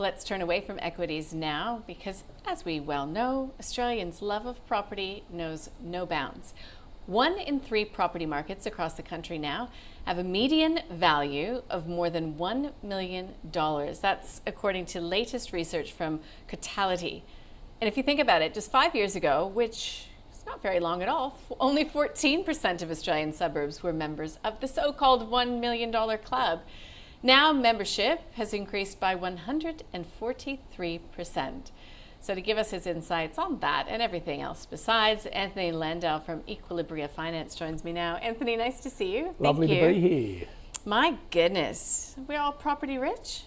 Let's turn away from equities now because, as we well know, Australians' love of property knows no bounds. 1 in 3 property markets across the country now have a median value of more than $1 million. That's according to latest research from Cotality. And if you think about it, just 5 years ago, which is not very long at all, only 14% of Australian suburbs were members of the so-called $1 million club. Now membership has increased by 143%. So to give us his insights on that and everything else besides, Anthony Landahl from Equilibria Finance joins me now. Anthony, nice to see you. Lovely to be here. My goodness, we're all property rich?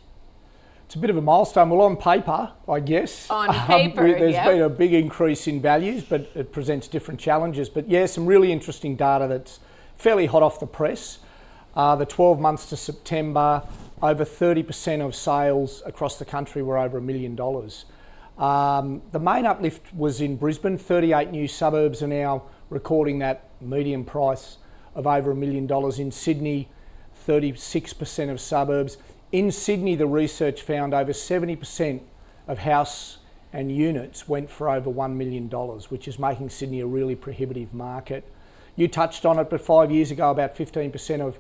It's a bit of a milestone. Well, on paper, I guess. On paper, There's been a big increase in values, but it presents different challenges. But yeah, some really interesting data that's fairly hot off the press. The 12 months to September, over 30% of sales across the country were over $1 million. The main uplift was in Brisbane. 38 new suburbs are now recording that median price of over $1 million. In Sydney, 36% of suburbs. In Sydney, the research found over 70% of house and units went for over $1 million, which is making Sydney a really prohibitive market. You touched on it, but 5 years ago, about 15%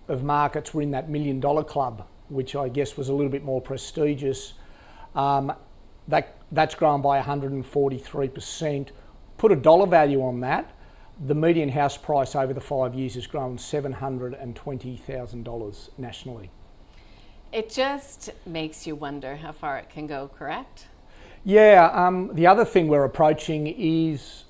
of markets were in that $1 million club, which I guess was a little bit more prestigious. That's grown by 143%. Put a dollar value on that, the median house price over the 5 years has grown $720,000 nationally. It just makes you wonder how far it can go, correct? Yeah, the other thing we're approaching is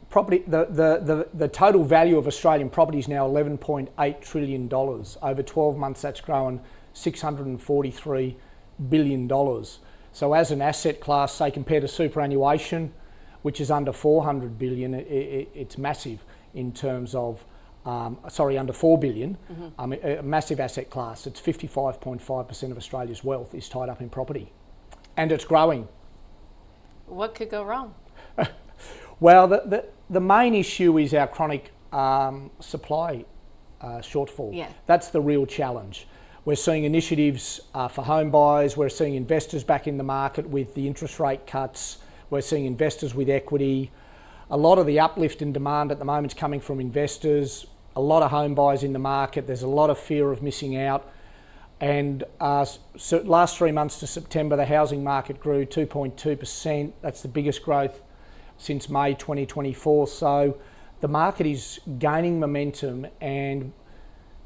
property. The total value of Australian property is now $11.8 trillion. Over 12 months, that's grown $643 billion. So as an asset class, say compared to superannuation, which is under $400 billion, it's massive in terms of, under $4 billion, a massive asset class. It's 55.5% of Australia's wealth is tied up in property, and it's growing. What could go wrong? Well, the main issue is our chronic supply shortfall. Yeah. That's the real challenge. We're seeing initiatives for home buyers. We're seeing investors back in the market with the interest rate cuts. We're seeing investors with equity. A lot of the uplift in demand at the moment is coming from investors. A lot of home buyers in the market. There's a lot of fear of missing out. And so last 3 months to September, the housing market grew 2.2%. That's the biggest growth since May 2024. So the market is gaining momentum, and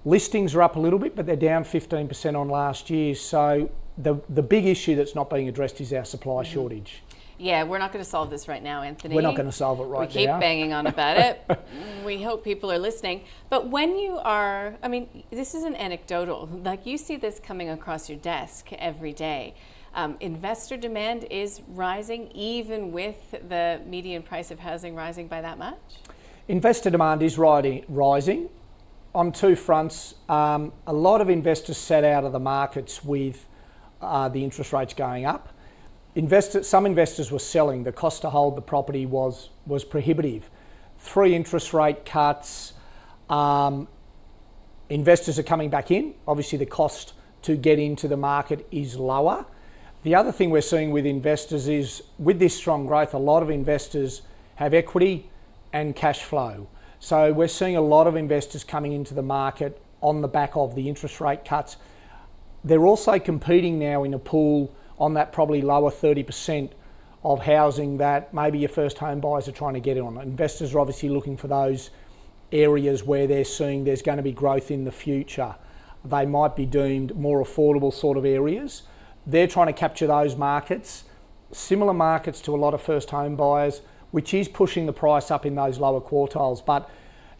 listings are up a little bit, but they're down 15% on last year. So the big issue that's not being addressed is our supply shortage. Yeah, we're not going to solve this right now, Anthony. We're not going to solve it right now. We keep banging on about it. We hope people are listening. But when you are, I mean, this isn't anecdotal. Like, you see this coming across your desk every day. Investor demand is rising, even with the median price of housing rising by that much? Investor demand is rising on two fronts. A lot of investors sat out of the markets with the interest rates going up. Some investors were selling. The cost to hold the property was prohibitive. 3 interest rate cuts. Investors are coming back in. Obviously, the cost to get into the market is lower. The other thing we're seeing with investors is, with this strong growth, a lot of investors have equity and cash flow. So we're seeing a lot of investors coming into the market on the back of the interest rate cuts. They're also competing now in a pool on that probably lower 30% of housing that maybe your first home buyers are trying to get on. Investors are obviously looking for those areas where they're seeing there's going to be growth in the future. They might be deemed more affordable sort of areas. They're trying to capture those markets, similar markets to a lot of first home buyers, which is pushing the price up in those lower quartiles. But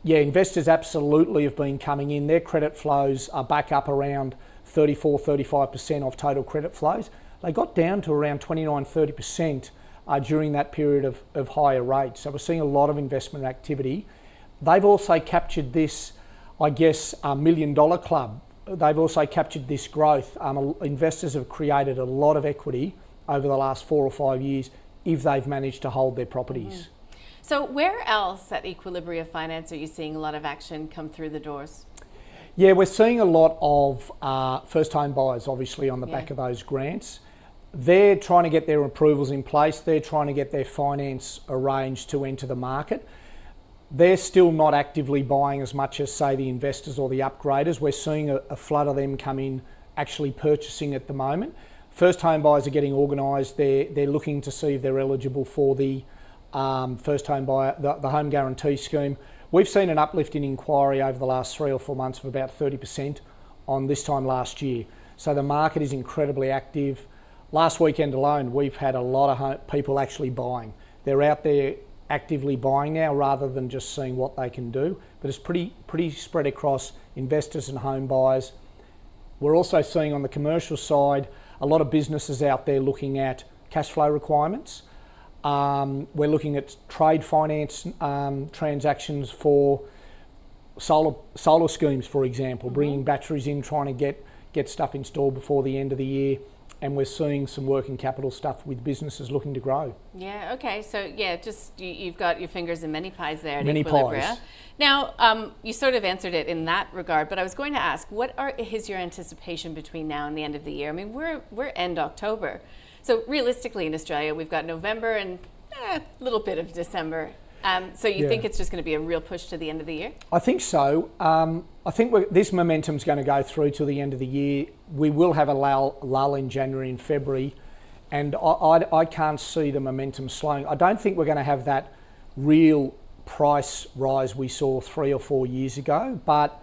yeah, investors absolutely have been coming in. Their credit flows are back up around 34-35% of total credit flows. They got down to around 29-30% during that period of higher rates. So we're seeing a lot of investment activity. They've also captured this, I guess, $1 million club. They've also captured this growth. Investors have created a lot of equity over the last 4 or 5 years if they've managed to hold their properties. So where else at Equilibria Finance are you seeing a lot of action come through the doors? Yeah, we're seeing a lot of first home buyers, obviously, on the back of those grants. They're trying to get their approvals in place. They're trying to get their finance arranged to enter the market. They're still not actively buying as much as, say, the investors or the upgraders. We're seeing a flood of them come in actually purchasing at the moment. First home buyers are getting organised. They're looking to see if they're eligible for the first home buyer, the home guarantee scheme. We've seen an uplift in inquiry over the last 3 or 4 months of about 30% on this time last year. So the market is incredibly active. Last weekend alone, we've had a lot of people actually buying. They're out there actively buying now rather than just seeing what they can do. But it's pretty spread across investors and home buyers. We're also seeing on the commercial side a lot of businesses out there looking at cash flow requirements. We're looking at trade finance transactions for solar schemes, for example, bringing batteries in, trying to get stuff installed before the end of the year. And we're seeing some working capital stuff with businesses looking to grow. Yeah, okay. So, just you've got your fingers in many pies there at Many Equilibria. pies. Now, you sort of answered it in that regard, but I was going to ask, what is your anticipation between now and the end of the year? I mean, we're end October. So realistically in Australia, we've got November and a little bit of December. So you think it's just going to be a real push to the end of the year? I think so. I think this momentum's going to go through till the end of the year. We will have a lull in January and February, and I can't see the momentum slowing. I don't think we're going to have that real price rise we saw 3 or 4 years ago, but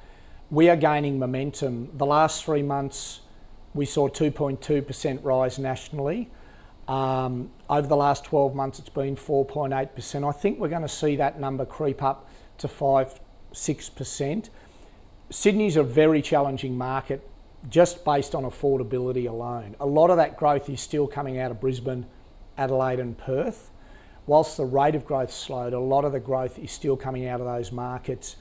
we are gaining momentum. The last 3 months, we saw 2.2% rise nationally. Over the last 12 months, it's been 4.8%. I think we're going to see that number creep up to 5-6%. Sydney's a very challenging market just based on affordability alone. A lot of that growth is still coming out of Brisbane, Adelaide and Perth. Whilst the rate of growth slowed, a lot of the growth is still coming out of those markets.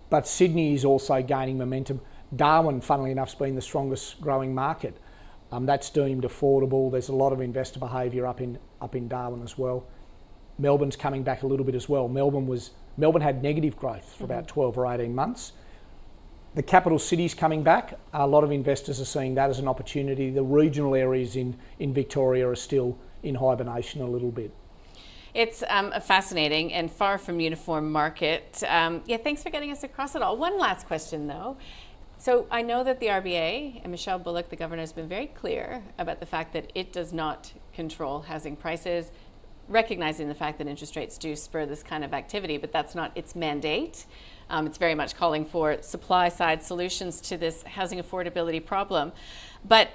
But Sydney is also gaining momentum. Darwin, funnily enough, has been the strongest growing market. That's deemed affordable. There's a lot of investor behaviour up in Darwin as well. Melbourne's coming back a little bit as well. Melbourne had negative growth for about 12 or 18 months. The capital city's coming back. A lot of investors are seeing that as an opportunity. The regional areas in Victoria are still in hibernation a little bit. It's a fascinating and far from uniform market. Thanks for getting us across it all. One last question though. So I know that the RBA and Michelle Bullock, the governor, has been very clear about the fact that it does not control housing prices, recognizing the fact that interest rates do spur this kind of activity, but that's not its mandate. It's very much calling for supply side solutions to this housing affordability problem. But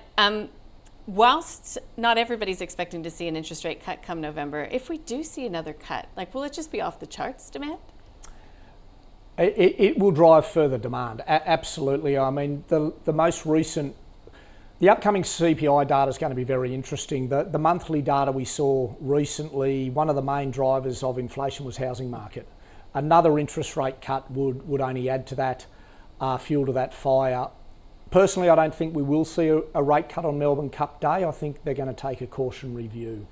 whilst not everybody's expecting to see an interest rate cut come November, if we do see another cut, will it just be off the charts demand? It will drive further demand, absolutely. I mean, the upcoming CPI data is going to be very interesting. The monthly data we saw recently, one of the main drivers of inflation was housing market. Another interest rate cut would only add to that, fuel to that fire. Personally, I don't think we will see a rate cut on Melbourne Cup Day. I think they're going to take a cautionary view.